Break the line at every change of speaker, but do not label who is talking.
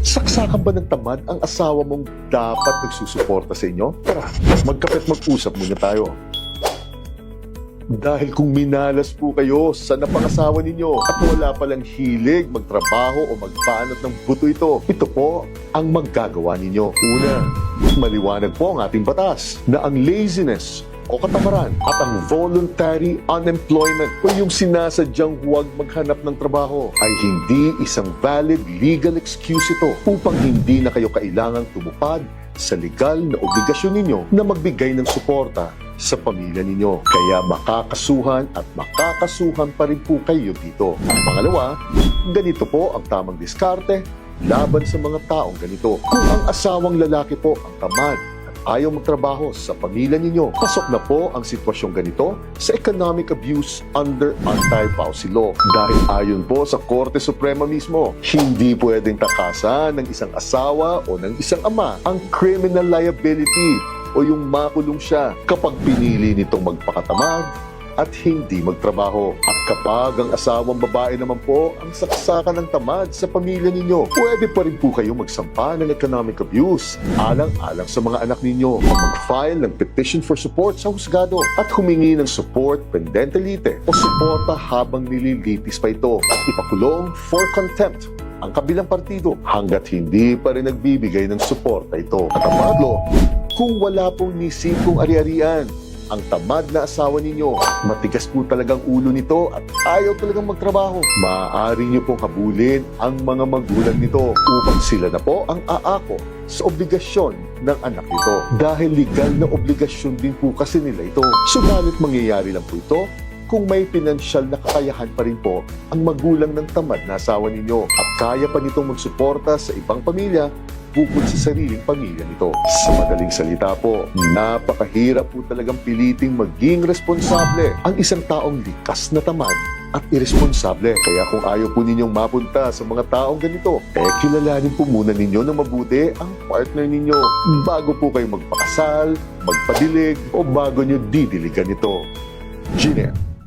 Saksakan ba ng tamad ang asawa mong dapat nagsusuporta sa inyo? Tara, magkape't mag-usap muna tayo. Dahil kung minalas po kayo sa napangasawa ninyo at wala palang hilig magtrabaho o magbanat ng buto ito po ang maggagawa ninyo. Una, maliwanag po ang ating batas na ang laziness o katamaran at ang voluntary unemployment o yung sinasadyang huwag maghanap ng trabaho ay hindi isang valid legal excuse ito upang hindi na kayo kailangang tumupad sa legal na obligasyon ninyo na magbigay ng suporta sa pamilya ninyo. Kaya makakasuhan at makakasuhan pa rin po kayo dito. At pangalawa, ganito po ang tamang diskarte laban sa mga taong ganito. Kung ang asawang lalaki po ang tamad ayaw magtrabaho sa pamilya ninyo, pasok na po ang sitwasyong ganito sa economic abuse under anti-pausi law. Dahil ayon po sa Korte Suprema mismo, hindi pwedeng takasan ng isang asawa o ng isang ama ang criminal liability o yung makulong siya kapag pinili nitong magpakatamad at hindi magtrabaho. At kapag ang asawang babae naman po ang saksakan ng tamad sa pamilya ninyo, pwede pa rin po kayong magsampa ng economic abuse alang-alang sa mga anak ninyo o mag-file ng petition for support sa husgado at humingi ng support pendentalite o suporta habang nililitis pa ito at ipakulong for contempt ang kabilang partido hanggat hindi pa rin nagbibigay ng suporta ito. At ang pangatlo, kung wala pong nisipong ari-arian ang tamad na asawa ninyo, matigas po talagang ulo nito at ayaw talagang magtrabaho, maaari niyo pong habulin ang mga magulang nito upang sila na po ang aako sa obligasyon ng anak nito. Dahil legal na obligasyon din po kasi nila ito. Subalit mangyayari lang po ito kung may pinansyal na kakayahan pa rin po ang magulang ng tamad na asawa ninyo at kaya pa nitong magsuporta sa ibang pamilya bukod sa sariling pamilya nito. Sa madaling salita po, napakahirap po talagang piliting maging responsable ang isang taong likas na tamad at irresponsable. Kaya kung ayaw po ninyong mapunta sa mga taong ganito, kilalanin po muna ninyo na mabuti ang partner ninyo bago po kayo magpakasal, magpadilig o bago nyo didiligan ito. Gina.